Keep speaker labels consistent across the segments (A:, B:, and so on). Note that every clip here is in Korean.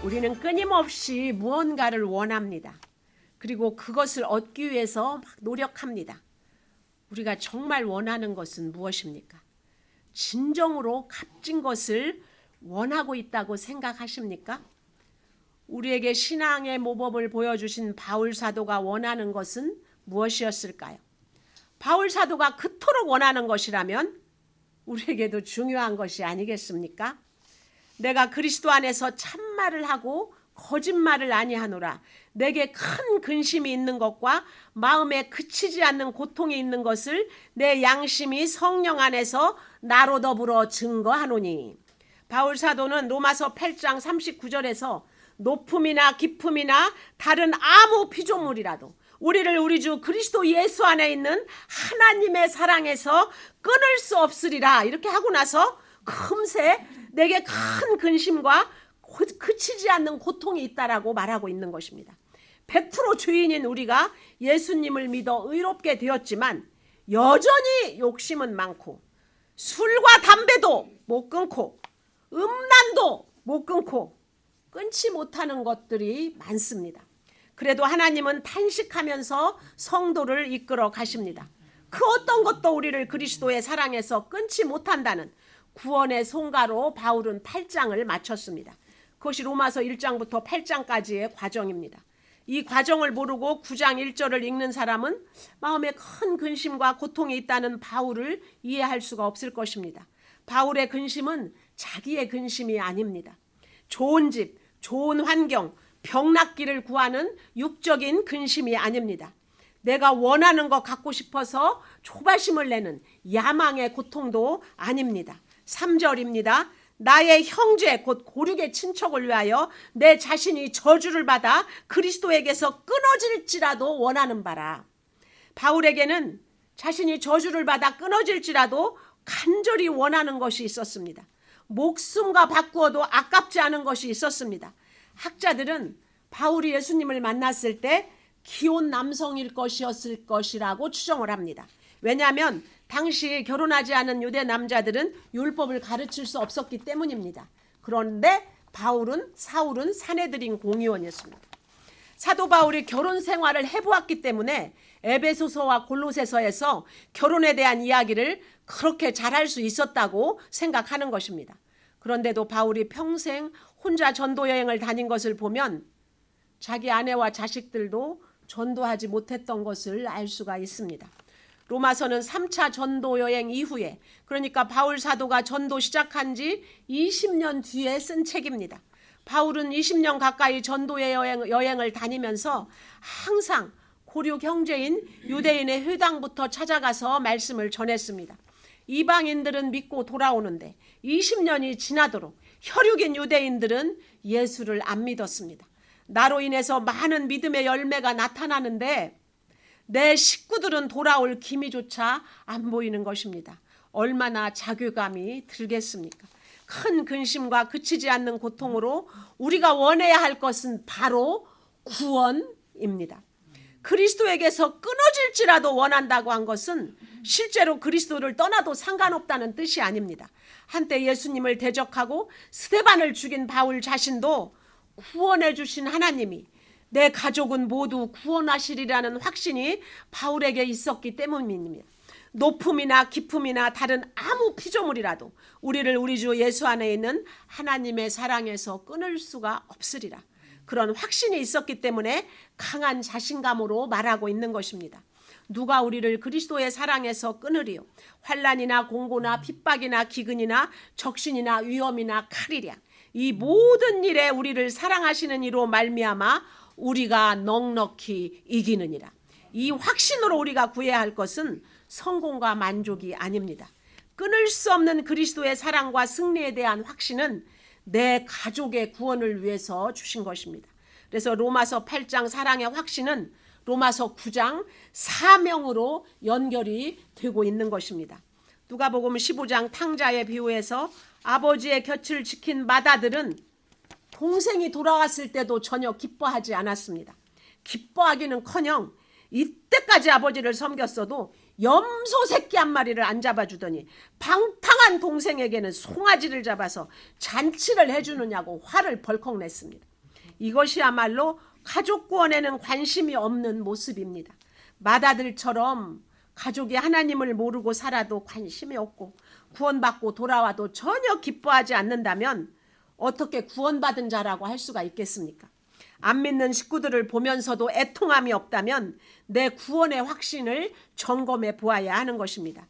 A: 우리는 끊임없이 무언가를 원합니다. 그리고 그것을 얻기 위해서 막 노력합니다. 우리가 정말 원하는 것은 무엇입니까? 진정으로 값진 것을 원하고 있다고 생각하십니까? 우리에게 신앙의 모범을 보여주신 바울 사도가 원하는 것은 무엇이었을까요? 바울 사도가 그토록 원하는 것이라면 우리에게도 중요한 것이 아니겠습니까? 내가 그리스도 안에서 참말을 하고 거짓말을 아니하노라. 내게 큰 근심이 있는 것과 마음에 그치지 않는 고통이 있는 것을 내 양심이 성령 안에서 나로 더불어 증거하노니. 바울 사도는 로마서 8장 39절에서 높음이나 깊음이나 다른 아무 피조물이라도 우리를 우리 주 그리스도 예수 안에 있는 하나님의 사랑에서 끊을 수 없으리라 이렇게 하고 나서 금세 내게 큰 근심과 그치지 않는 고통이 있다라고 말하고 있는 것입니다. 100% 주인인 우리가 예수님을 믿어 의롭게 되었지만 여전히 욕심은 많고 술과 담배도 못 끊고 음란도 못 끊고 끊지 못하는 것들이 많습니다. 그래도 하나님은 탄식하면서 성도를 이끌어 가십니다. 그 어떤 것도 우리를 그리스도의 사랑에서 끊지 못한다는 구원의 송가로 바울은 8장을 마쳤습니다. 그것이 로마서 1장부터 8장까지의 과정입니다. 이 과정을 모르고 9장 1절을 읽는 사람은 마음에 큰 근심과 고통이 있다는 바울을 이해할 수가 없을 것입니다. 바울의 근심은 자기의 근심이 아닙니다. 좋은 집, 좋은 환경, 병 낫기를 구하는 육적인 근심이 아닙니다. 내가 원하는 거 갖고 싶어서 조바심을 내는 야망의 고통도 아닙니다. 3절입니다. 나의 형제 곧 고륙의 친척을 위하여 내 자신이 저주를 받아 그리스도에게서 끊어질지라도 원하는 바라. 바울에게는 자신이 저주를 받아 끊어질지라도 간절히 원하는 것이 있었습니다. 목숨과 바꾸어도 아깝지 않은 것이 있었습니다. 학자들은 바울이 예수님을 만났을 때 기혼 남성일 것이었을 것이라고 추정을 합니다. 왜냐하면 당시 결혼하지 않은 유대 남자들은 율법을 가르칠 수 없었기 때문입니다. 그런데 사울은 사내들인 공의원이었습니다. 사도 바울이 결혼 생활을 해보았기 때문에 에베소서와 골로새서에서 결혼에 대한 이야기를 그렇게 잘할 수 있었다고 생각하는 것입니다. 그런데도 바울이 평생 혼자 전도 여행을 다닌 것을 보면 자기 아내와 자식들도 전도하지 못했던 것을 알 수가 있습니다. 로마서는 3차 전도 여행 이후에, 그러니까 바울 사도가 전도 시작한 지 20년 뒤에 쓴 책입니다. 바울은 20년 가까이 전도 여행을 다니면서 항상 고륙 형제인 유대인의 회당부터 찾아가서 말씀을 전했습니다. 이방인들은 믿고 돌아오는데 20년이 지나도록 혈육인 유대인들은 예수를 안 믿었습니다. 나로 인해서 많은 믿음의 열매가 나타나는데 내 식구들은 돌아올 기미조차 안 보이는 것입니다. 얼마나 자괴감이 들겠습니까? 큰 근심과 그치지 않는 고통으로 우리가 원해야 할 것은 바로 구원입니다. 그리스도에게서 끊어질지라도 원한다고 한 것은 실제로 그리스도를 떠나도 상관없다는 뜻이 아닙니다. 한때 예수님을 대적하고 스데반을 죽인 바울 자신도 구원해 주신 하나님이 내 가족은 모두 구원하시리라는 확신이 바울에게 있었기 때문입니다. 높음이나 깊음이나 다른 아무 피조물이라도 우리를 우리 주 예수 안에 있는 하나님의 사랑에서 끊을 수가 없으리라. 그런 확신이 있었기 때문에 강한 자신감으로 말하고 있는 것입니다. 누가 우리를 그리스도의 사랑에서 끊으리요? 환난이나 공고나 핍박이나 기근이나 적신이나 위험이나 칼이랴. 이 모든 일에 우리를 사랑하시는 이로 말미암아 우리가 넉넉히 이기느니라. 이 확신으로 우리가 구해야 할 것은 성공과 만족이 아닙니다. 끊을 수 없는 그리스도의 사랑과 승리에 대한 확신은 내 가족의 구원을 위해서 주신 것입니다. 그래서 로마서 8장 사랑의 확신은 로마서 9장 사명으로 연결이 되고 있는 것입니다. 누가복음 15장 탕자의 비유에서 아버지의 곁을 지킨 맏아들은 동생이 돌아왔을 때도 전혀 기뻐하지 않았습니다. 기뻐하기는커녕 이때까지 아버지를 섬겼어도 염소 새끼 한 마리를 안 잡아주더니 방탕한 동생에게는 송아지를 잡아서 잔치를 해주느냐고 화를 벌컥 냈습니다. 이것이야말로 가족 구원에는 관심이 없는 모습입니다. 맏아들처럼 가족이 하나님을 모르고 살아도 관심이 없고 구원받고 돌아와도 전혀 기뻐하지 않는다면 어떻게 구원받은 자라고 할 수가 있겠습니까? 안 믿는 식구들을 보면서도 애통함이 없다면 내 구원의 확신을 점검해 보아야 하는 것입니다.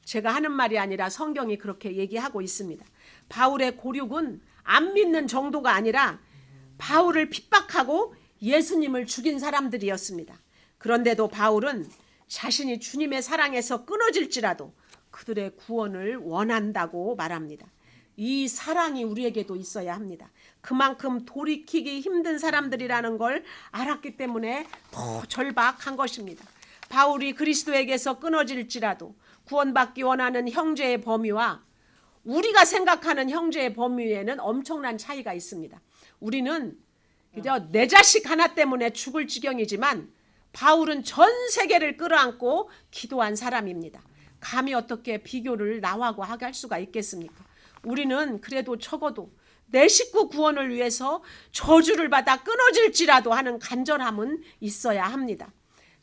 A: 제가 하는 말이 아니라 성경이 그렇게 얘기하고 있습니다. 바울의 고륙은 안 믿는 정도가 아니라 바울을 핍박하고 예수님을 죽인 사람들이었습니다. 그런데도 바울은 자신이 주님의 사랑에서 끊어질지라도 그들의 구원을 원한다고 말합니다. 이 사랑이 우리에게도 있어야 합니다. 그만큼 돌이키기 힘든 사람들이라는 걸 알았기 때문에 더 절박한 것입니다. 바울이 그리스도에게서 끊어질지라도 구원받기 원하는 형제의 범위와 우리가 생각하는 형제의 범위에는 엄청난 차이가 있습니다. 우리는 그저 내 자식 하나 때문에 죽을 지경이지만 바울은 전 세계를 끌어안고 기도한 사람입니다. 감히 어떻게 비교를 나하고 할 수가 있겠습니까? 우리는 그래도 적어도 내 식구 구원을 위해서 저주를 받아 끊어질지라도 하는 간절함은 있어야 합니다.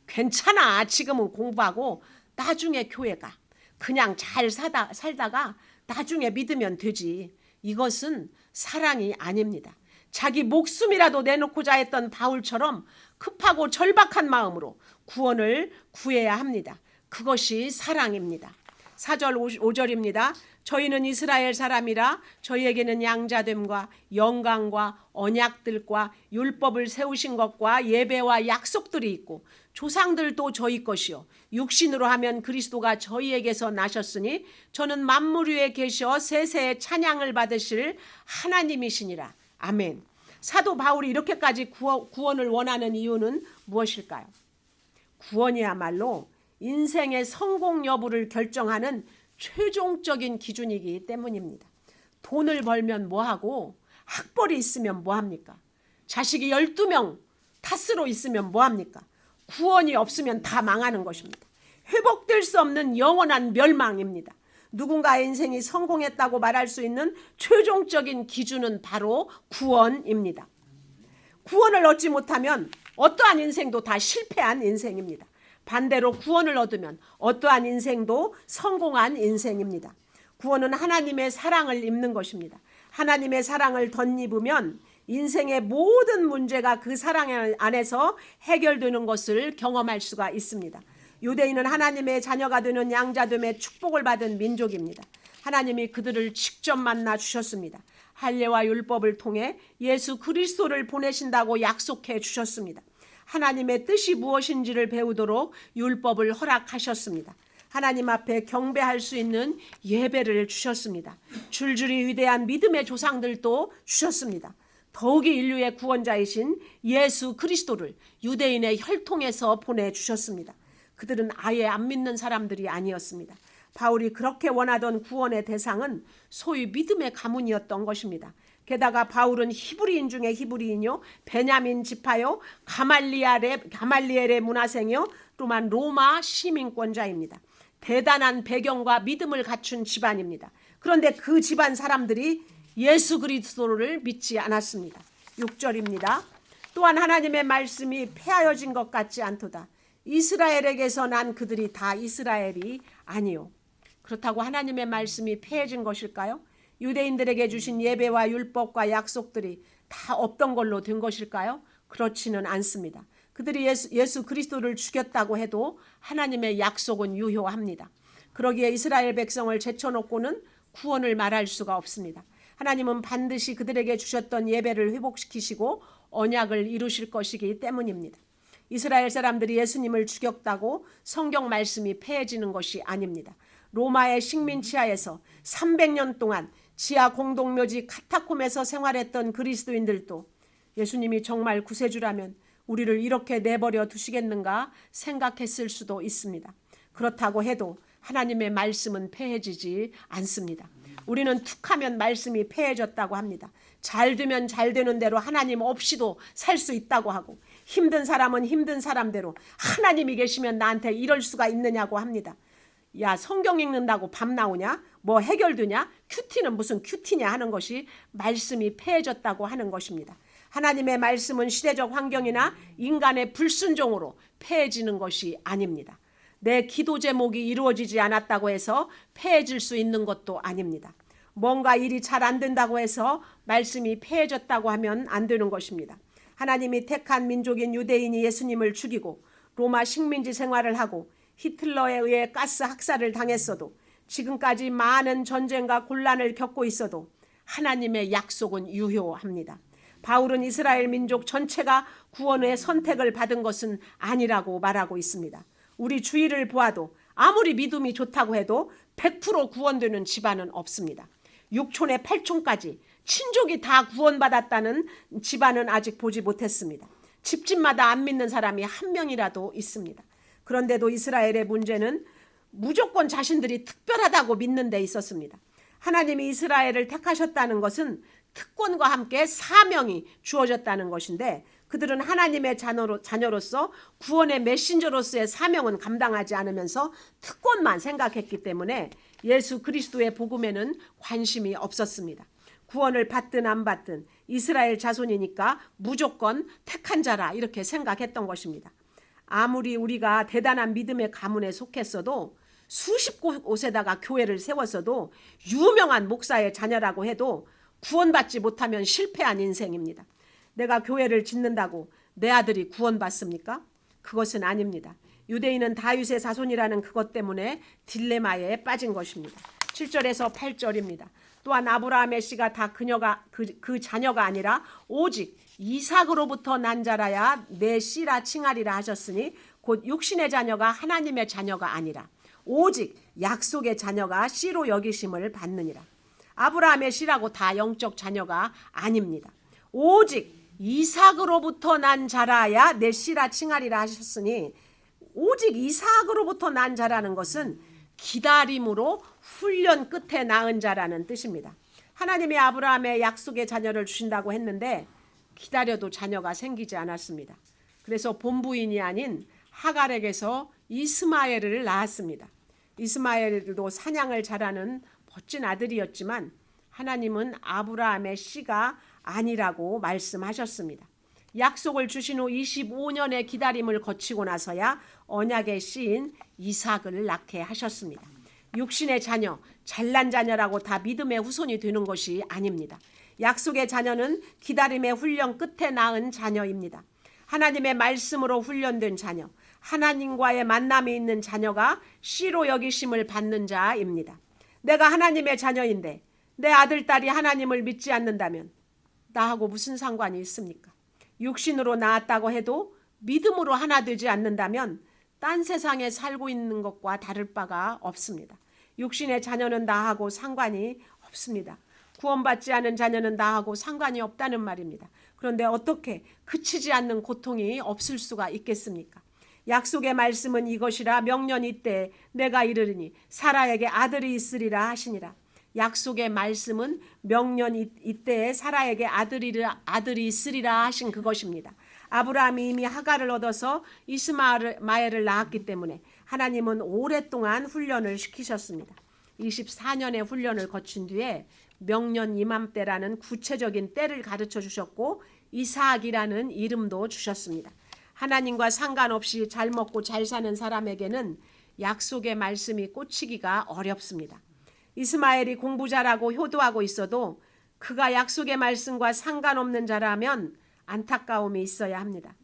A: 괜찮아. 지금은 공부하고 나중에 교회 가. 그냥 잘 살다가 나중에 믿으면 되지. 이것은 사랑이 아닙니다. 자기 목숨이라도 내놓고자 했던 바울처럼 급하고 절박한 마음으로 구원을 구해야 합니다. 그것이 사랑입니다. 4절 5절입니다. 저희는 이스라엘 사람이라 저희에게는 양자됨과 영광과 언약들과 율법을 세우신 것과 예배와 약속들이 있고 조상들도 저희 것이요 육신으로 하면 그리스도가 저희에게서 나셨으니 저는 만물 위에 계셔 세세의 찬양을 받으실 하나님이시니라. 아멘. 사도 바울이 이렇게까지 구원을 원하는 이유는 무엇일까요? 구원이야말로 인생의 성공 여부를 결정하는 최종적인 기준이기 때문입니다. 돈을 벌면 뭐하고 학벌이 있으면 뭐합니까? 자식이 12명 타스로 있으면 뭐합니까? 구원이 없으면 다 망하는 것입니다. 회복될 수 없는 영원한 멸망입니다. 누군가의 인생이 성공했다고 말할 수 있는 최종적인 기준은 바로 구원입니다. 구원을 얻지 못하면 어떠한 인생도 다 실패한 인생입니다. 반대로 구원을 얻으면 어떠한 인생도 성공한 인생입니다. 구원은 하나님의 사랑을 입는 것입니다. 하나님의 사랑을 덧입으면 인생의 모든 문제가 그 사랑 안에서 해결되는 것을 경험할 수가 있습니다. 유대인은 하나님의 자녀가 되는 양자됨의 축복을 받은 민족입니다. 하나님이 그들을 직접 만나 주셨습니다. 할례와 율법을 통해 예수 그리스도를 보내신다고 약속해 주셨습니다. 하나님의 뜻이 무엇인지를 배우도록 율법을 허락하셨습니다. 하나님 앞에 경배할 수 있는 예배를 주셨습니다. 줄줄이 위대한 믿음의 조상들도 주셨습니다. 더욱이 인류의 구원자이신 예수 그리스도를 유대인의 혈통에서 보내주셨습니다. 그들은 아예 안 믿는 사람들이 아니었습니다. 바울이 그렇게 원하던 구원의 대상은 소위 믿음의 가문이었던 것입니다. 게다가 바울은 히브리인 중에 히브리인요, 베냐민 지파요, 가말리엘의 문화생이요, 또한 로마 시민권자입니다. 대단한 배경과 믿음을 갖춘 집안입니다. 그런데 그 집안 사람들이 예수 그리스도를 믿지 않았습니다. 6절입니다. 또한 하나님의 말씀이 폐하여진 것 같지 않도다. 이스라엘에게서 난 그들이 다 이스라엘이 아니요. 그렇다고 하나님의 말씀이 폐해진 것일까요? 유대인들에게 주신 예배와 율법과 약속들이 다 없던 걸로 된 것일까요? 그렇지는 않습니다. 그들이 예수 그리스도를 죽였다고 해도 하나님의 약속은 유효합니다. 그러기에 이스라엘 백성을 제쳐놓고는 구원을 말할 수가 없습니다. 하나님은 반드시 그들에게 주셨던 예배를 회복시키시고 언약을 이루실 것이기 때문입니다. 이스라엘 사람들이 예수님을 죽였다고 성경 말씀이 폐해지는 것이 아닙니다. 로마의 식민 치하에서 300년 동안 지하 공동묘지 카타콤에서 생활했던 그리스도인들도 예수님이 정말 구세주라면 우리를 이렇게 내버려 두시겠는가 생각했을 수도 있습니다. 그렇다고 해도 하나님의 말씀은 폐해지지 않습니다. 우리는 툭하면 말씀이 폐해졌다고 합니다. 잘 되면 잘 되는 대로 하나님 없이도 살 수 있다고 하고, 힘든 사람은 힘든 사람대로 하나님이 계시면 나한테 이럴 수가 있느냐고 합니다. 야, 성경 읽는다고 밤 나오냐? 뭐 해결되냐? 큐티는 무슨 큐티냐 하는 것이 말씀이 폐해졌다고 하는 것입니다. 하나님의 말씀은 시대적 환경이나 인간의 불순종으로 폐해지는 것이 아닙니다. 내 기도 제목이 이루어지지 않았다고 해서 폐해질 수 있는 것도 아닙니다. 뭔가 일이 잘 안 된다고 해서 말씀이 폐해졌다고 하면 안 되는 것입니다. 하나님이 택한 민족인 유대인이 예수님을 죽이고 로마 식민지 생활을 하고 히틀러에 의해 가스 학살을 당했어도 지금까지 많은 전쟁과 곤란을 겪고 있어도 하나님의 약속은 유효합니다. 바울은 이스라엘 민족 전체가 구원의 선택을 받은 것은 아니라고 말하고 있습니다. 우리 주위를 보아도 아무리 믿음이 좋다고 해도 100% 구원되는 집안은 없습니다. 6촌에 8촌까지 친족이 다 구원받았다는 집안은 아직 보지 못했습니다. 집집마다 안 믿는 사람이 한 명이라도 있습니다. 그런데도 이스라엘의 문제는 무조건 자신들이 특별하다고 믿는 데 있었습니다. 하나님이 이스라엘을 택하셨다는 것은 특권과 함께 사명이 주어졌다는 것인데 그들은 하나님의 자녀로서 구원의 메신저로서의 사명은 감당하지 않으면서 특권만 생각했기 때문에 예수 그리스도의 복음에는 관심이 없었습니다. 구원을 받든 안 받든 이스라엘 자손이니까 무조건 택한 자라 이렇게 생각했던 것입니다. 아무리 우리가 대단한 믿음의 가문에 속했어도 수십 곳에다가 교회를 세웠어도 유명한 목사의 자녀라고 해도 구원받지 못하면 실패한 인생입니다. 내가 교회를 짓는다고 내 아들이 구원받습니까? 그것은 아닙니다. 유대인은 다윗의 자손이라는 그것 때문에 딜레마에 빠진 것입니다. 7절에서 8절입니다. 또한 아브라함의 씨가 다 그 자녀가 아니라 오직 이삭으로부터 난 자라야 내 씨라 칭하리라 하셨으니 곧 육신의 자녀가 하나님의 자녀가 아니라 오직 약속의 자녀가 씨로 여기심을 받느니라. 아브라함의 씨라고 다 영적 자녀가 아닙니다. 오직 이삭으로부터 난 자라야 내 씨라 칭하리라 하셨으니 오직 이삭으로부터 난 자라는 것은 기다림으로 훈련 끝에 낳은 자라는 뜻입니다. 하나님이 아브라함의 약속의 자녀를 주신다고 했는데 기다려도 자녀가 생기지 않았습니다. 그래서 본부인이 아닌 하갈에게서 이스마엘을 낳았습니다. 이스마엘도 사냥을 잘하는 멋진 아들이었지만 하나님은 아브라함의 씨가 아니라고 말씀하셨습니다. 약속을 주신 후 25년의 기다림을 거치고 나서야 언약의 씨인 이삭을 낳게 하셨습니다. 육신의 자녀, 잘난 자녀라고 다 믿음의 후손이 되는 것이 아닙니다. 약속의 자녀는 기다림의 훈련 끝에 낳은 자녀입니다. 하나님의 말씀으로 훈련된 자녀, 하나님과의 만남이 있는 자녀가 씨로 여기심을 받는 자입니다. 내가 하나님의 자녀인데 내 아들, 딸이 하나님을 믿지 않는다면 나하고 무슨 상관이 있습니까? 육신으로 낳았다고 해도 믿음으로 하나 되지 않는다면 딴 세상에 살고 있는 것과 다를 바가 없습니다. 육신의 자녀는 나하고 상관이 없습니다. 구원받지 않은 자녀는 나하고 상관이 없다는 말입니다. 그런데 어떻게 그치지 않는 고통이 없을 수가 있겠습니까? 약속의 말씀은 이것이라 명년 이때 내가 이르리니 사라에게 아들이 있으리라 하시니라. 약속의 말씀은 명년 이때에 사라에게 아들이 있으리라 하신 그것입니다. 아브라함이 이미 하갈을 얻어서 이스마엘을 낳았기 때문에 하나님은 오랫동안 훈련을 시키셨습니다. 24년의 훈련을 거친 뒤에 명년 이맘때라는 구체적인 때를 가르쳐 주셨고 이삭이라는 이름도 주셨습니다. 하나님과 상관없이 잘 먹고 잘 사는 사람에게는 약속의 말씀이 꽂히기가 어렵습니다. 이스마엘이 공부 잘하고 효도하고 있어도 그가 약속의 말씀과 상관없는 자라면 안타까움이 있어야 합니다.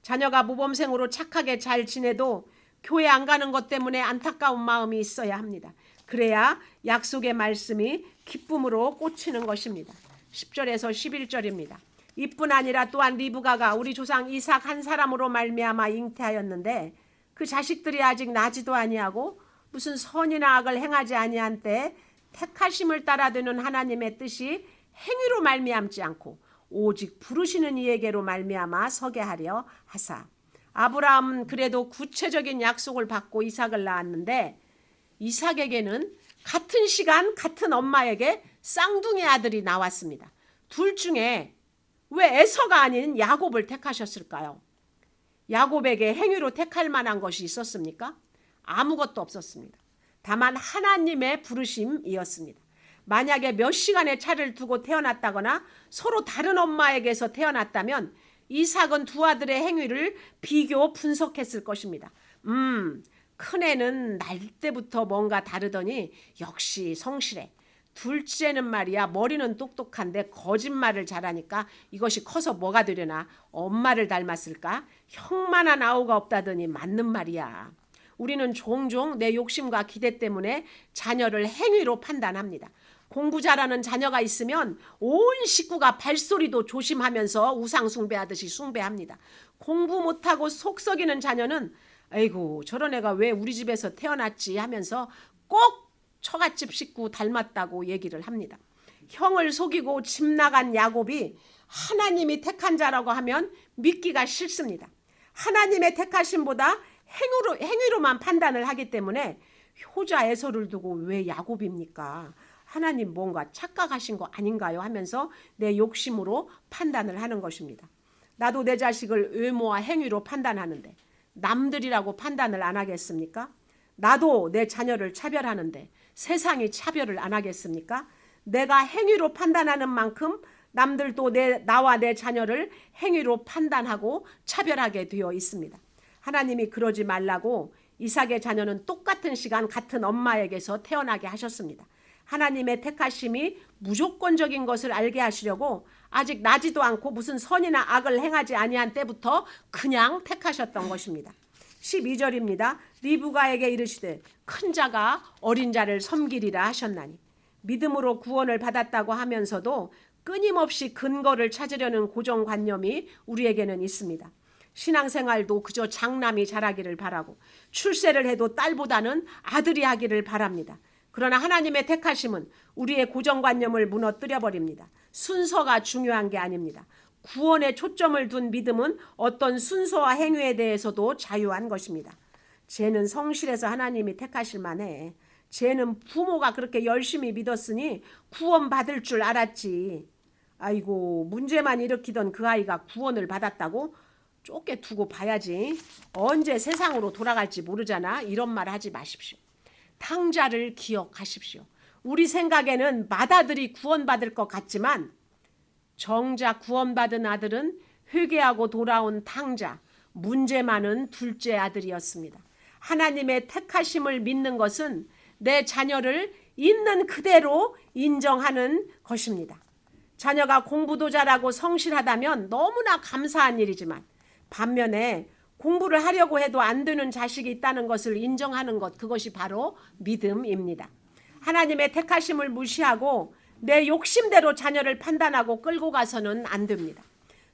A: 자녀가 모범생으로 착하게 잘 지내도 교회 안 가는 것 때문에 안타까운 마음이 있어야 합니다. 그래야 약속의 말씀이 기쁨으로 꽂히는 것입니다. 10절에서 11절입니다. 이뿐 아니라 또한 리브가가 우리 조상 이삭 한 사람으로 말미암아 잉태하였는데 그 자식들이 아직 나지도 아니하고 무슨 선이나 악을 행하지 아니한 때 택하심을 따라되는 하나님의 뜻이 행위로 말미암지 않고 오직 부르시는 이에게로 말미암아 서게 하려 하사. 아브라함은 그래도 구체적인 약속을 받고 이삭을 낳았는데 이삭에게는 같은 시간 같은 엄마에게 쌍둥이 아들이 나왔습니다. 둘 중에 왜 에서가 아닌 야곱을 택하셨을까요? 야곱에게 행위로 택할 만한 것이 있었습니까? 아무것도 없었습니다. 다만 하나님의 부르심이었습니다. 만약에 몇 시간의 차를 두고 태어났다거나 서로 다른 엄마에게서 태어났다면 이삭은 두 아들의 행위를 비교 분석했을 것입니다. 큰애는 날 때부터 뭔가 다르더니 역시 성실해. 둘째는 말이야 머리는 똑똑한데 거짓말을 잘하니까 이것이 커서 뭐가 되려나 엄마를 닮았을까? 형만한 아우가 없다더니 맞는 말이야. 우리는 종종 내 욕심과 기대 때문에 자녀를 행위로 판단합니다. 공부 잘하는 자녀가 있으면 온 식구가 발소리도 조심하면서 우상 숭배하듯이 숭배합니다. 공부 못하고 속 썩이는 자녀는 아이고 저런 애가 왜 우리 집에서 태어났지 하면서 꼭 처갓집 식구 닮았다고 얘기를 합니다. 형을 속이고 집 나간 야곱이 하나님이 택한 자라고 하면 믿기가 싫습니다. 하나님의 택하심보다 행위로만 판단을 하기 때문에 효자 에서를 두고 왜 야곱입니까? 하나님 뭔가 착각하신 거 아닌가요? 하면서 내 욕심으로 판단을 하는 것입니다. 나도 내 자식을 외모와 행위로 판단하는데 남들이라고 판단을 안 하겠습니까? 나도 내 자녀를 차별하는데 세상이 차별을 안 하겠습니까? 내가 행위로 판단하는 만큼 남들도 나와 내 자녀를 행위로 판단하고 차별하게 되어 있습니다. 하나님이 그러지 말라고 이삭의 자녀는 똑같은 시간 같은 엄마에게서 태어나게 하셨습니다. 하나님의 택하심이 무조건적인 것을 알게 하시려고 아직 나지도 않고 무슨 선이나 악을 행하지 아니한 때부터 그냥 택하셨던 것입니다. 12절입니다. 리브가에게 이르시되 큰 자가 어린 자를 섬기리라 하셨나니. 믿음으로 구원을 받았다고 하면서도 끊임없이 근거를 찾으려는 고정관념이 우리에게는 있습니다. 신앙생활도 그저 장남이 잘하기를 바라고 출세를 해도 딸보다는 아들이 하기를 바랍니다. 그러나 하나님의 택하심은 우리의 고정관념을 무너뜨려 버립니다. 순서가 중요한 게 아닙니다. 구원에 초점을 둔 믿음은 어떤 순서와 행위에 대해서도 자유한 것입니다. 쟤는 성실해서 하나님이 택하실 만해. 쟤는 부모가 그렇게 열심히 믿었으니 구원받을 줄 알았지. 아이고 문제만 일으키던 그 아이가 구원을 받았다고? 쫓게 두고 봐야지. 언제 세상으로 돌아갈지 모르잖아. 이런 말 하지 마십시오. 탕자를 기억하십시오. 우리 생각에는 맏아들이 구원받을 것 같지만 정작 구원받은 아들은 회개하고 돌아온 탕자, 문제 많은 둘째 아들이었습니다. 하나님의 택하심을 믿는 것은 내 자녀를 있는 그대로 인정하는 것입니다. 자녀가 공부도 잘하고 성실하다면 너무나 감사한 일이지만 반면에 공부를 하려고 해도 안 되는 자식이 있다는 것을 인정하는 것, 그것이 바로 믿음입니다. 하나님의 택하심을 무시하고 내 욕심대로 자녀를 판단하고 끌고 가서는 안 됩니다.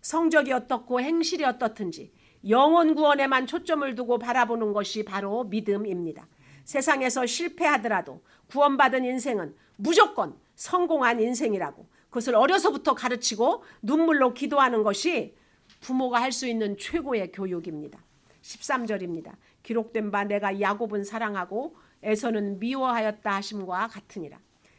A: 성적이 어떻고 행실이 어떻든지 영혼 구원에만 초점을 두고 바라보는 것이 바로 믿음입니다. 세상에서 실패하더라도 구원받은 인생은 무조건 성공한 인생이라고 그것을 어려서부터 가르치고 눈물로 기도하는 것이 부모가 할 수 있는 최고의 교육입니다. 13절입니다. 기록된 바 내가 야곱은 사랑하고 에서는 미워하였다 하심과 같으니라.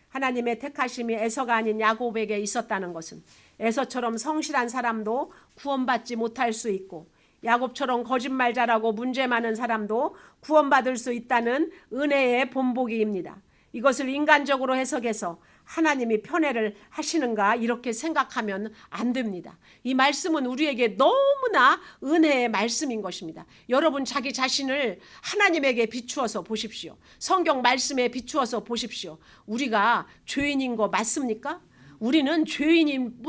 A: 하나님의 택하심이 에서가 아닌 야곱에게 있었다는 것은 에서처럼 성실한 사람도 구원받지 못할 수 있고 야곱처럼 거짓말 잘하고 문제 많은 사람도 구원받을 수 있다는 은혜의 본보기입니다. 이것을 인간적으로 해석해서 하나님이 편애를 하시는가 이렇게 생각하면 안 됩니다. 이 말씀은 우리에게 너무나 은혜의 말씀인 것입니다. 여러분 자기 자신을 하나님에게 비추어서 보십시오. 성경 말씀에 비추어서 보십시오. 우리가 죄인인 거 맞습니까? 우리는 죄인인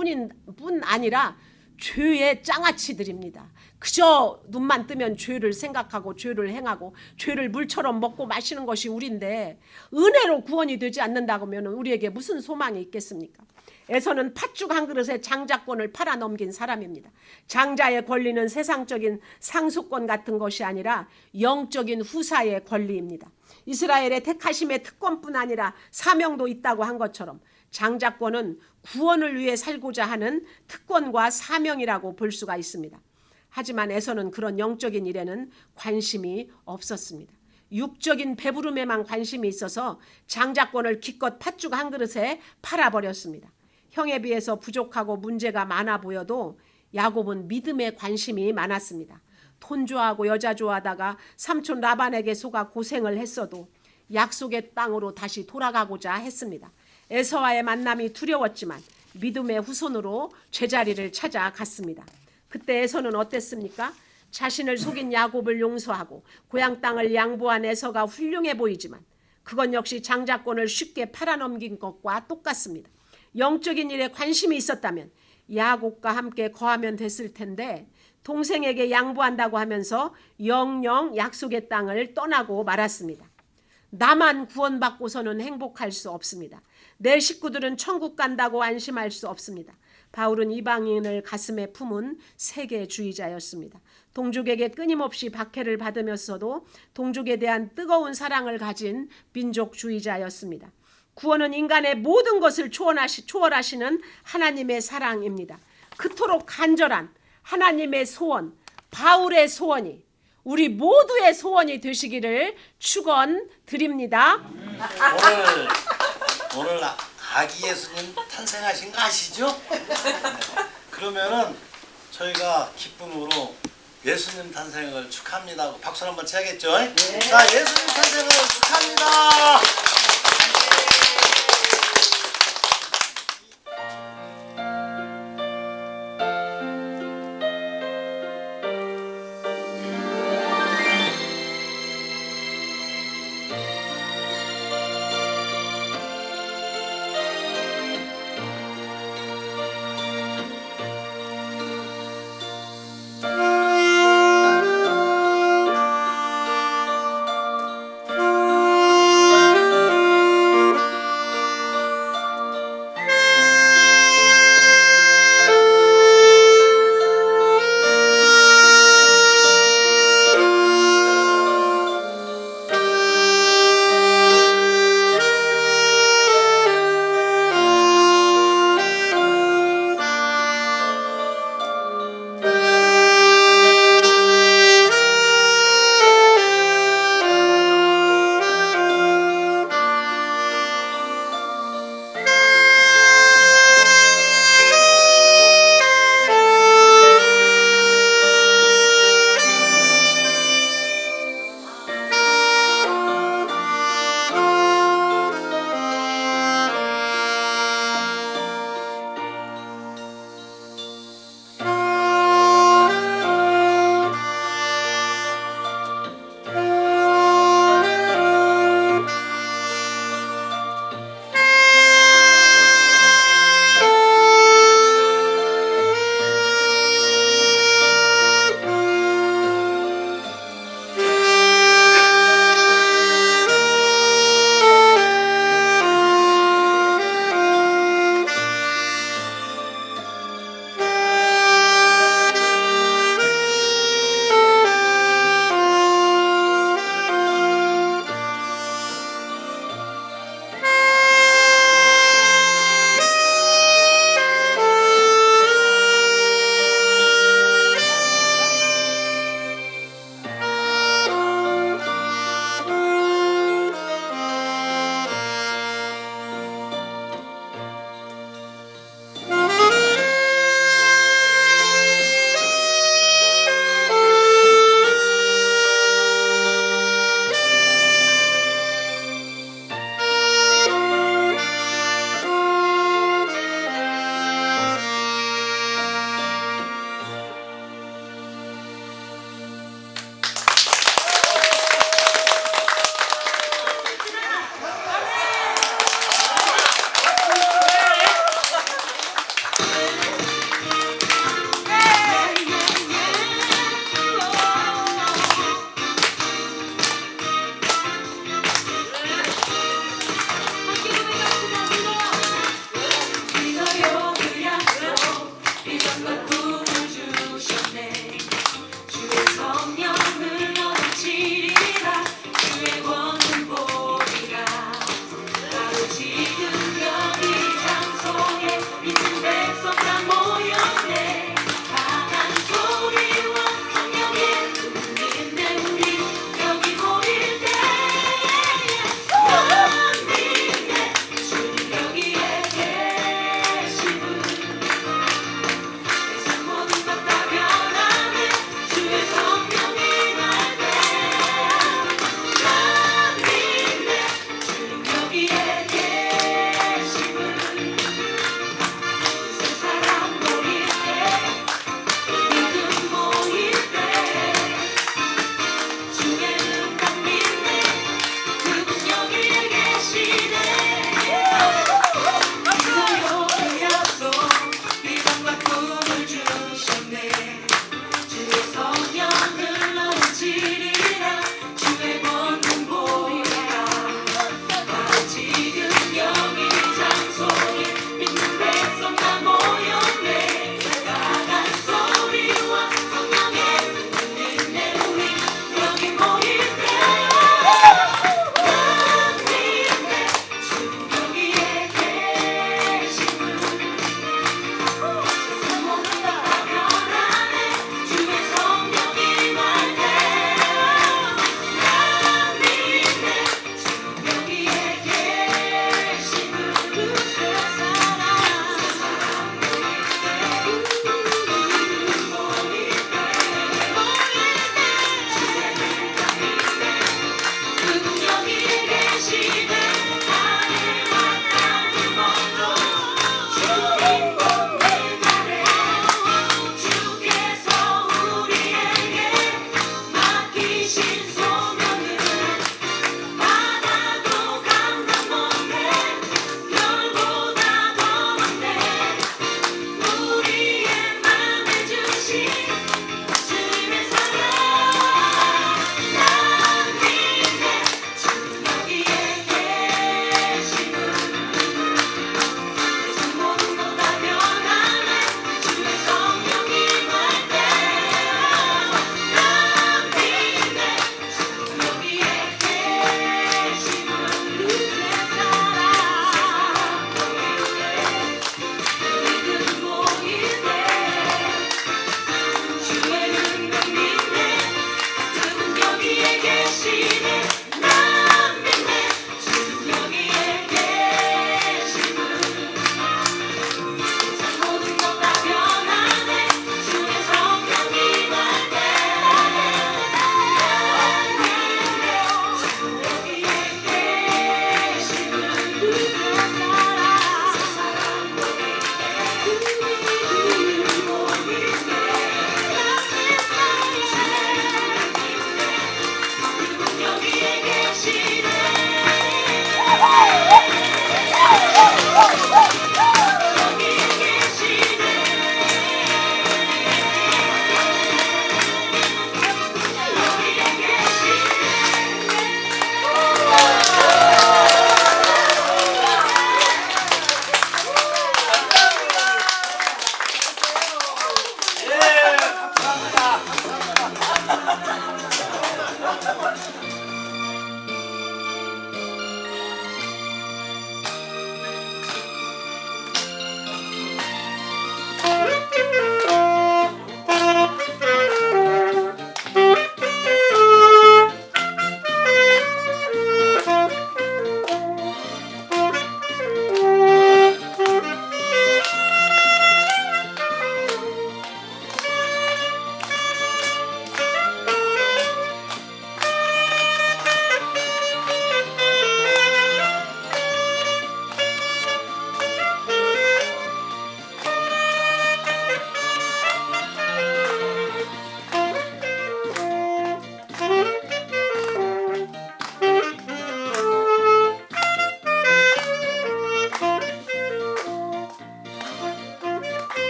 A: 뿐 아니라 죄의 장아찌들입니다. 그저 눈만 뜨면 죄를 생각하고 죄를 행하고 죄를 물처럼 먹고 마시는 것이 우리인데 은혜로 구원이 되지 않는다고 하면 우리에게 무슨 소망이 있겠습니까? 에서는 팥죽 한 그릇에 장자권을 팔아넘긴 사람입니다. 장자의 권리는 세상적인 상속권 같은 것이 아니라 영적인 후사의 권리입니다. 이스라엘의 택하심의 특권뿐 아니라 사명도 있다고 한 것처럼 장자권은 구원을 위해 살고자 하는 특권과 사명이라고 볼 수가 있습니다. 하지만 에서는 그런 영적인 일에는 관심이 없었습니다. 육적인 배부름에만 관심이 있어서 장자권을 기껏 팥죽 한 그릇에 팔아버렸습니다. 형에 비해서 부족하고 문제가 많아 보여도 야곱은 믿음에 관심이 많았습니다. 돈 좋아하고 여자 좋아하다가 삼촌 라반에게 속아 고생을 했어도 약속의 땅으로 다시 돌아가고자 했습니다. 에서와의 만남이 두려웠지만 믿음의 후손으로 제자리를 찾아갔습니다. 그때 에서는 어땠습니까? 자신을 속인 야곱을 용서하고 고향 땅을 양보한 에서가 훌륭해 보이지만 그건 역시 장자권을 쉽게 팔아넘긴 것과 똑같습니다. 영적인 일에 관심이 있었다면 야곱과 함께 거하면 됐을 텐데 동생에게 양보한다고 하면서 영영 약속의 땅을 떠나고 말았습니다. 나만 구원받고서는 행복할 수 없습니다. 내 식구들은 천국 간다고 안심할 수 없습니다. 바울은 이방인을 가슴에 품은 세계주의자였습니다. 동족에게 끊임없이 박해를 받으면서도 동족에 대한 뜨거운 사랑을 가진 민족주의자였습니다. 구원은 인간의 모든 것을 초월하시는 하나님의 사랑입니다. 그토록 간절한 하나님의 소원, 바울의 소원이 우리 모두의 소원이 되시기를 축원드립니다.
B: 오늘 아기 예수님 탄생하신 거 아시죠? 그러면은 저희가 기쁨으로 예수님 탄생을 축하합니다 하고 박수 한번 쳐야겠죠? 네. 자, 예수님 탄생을 축하합니다.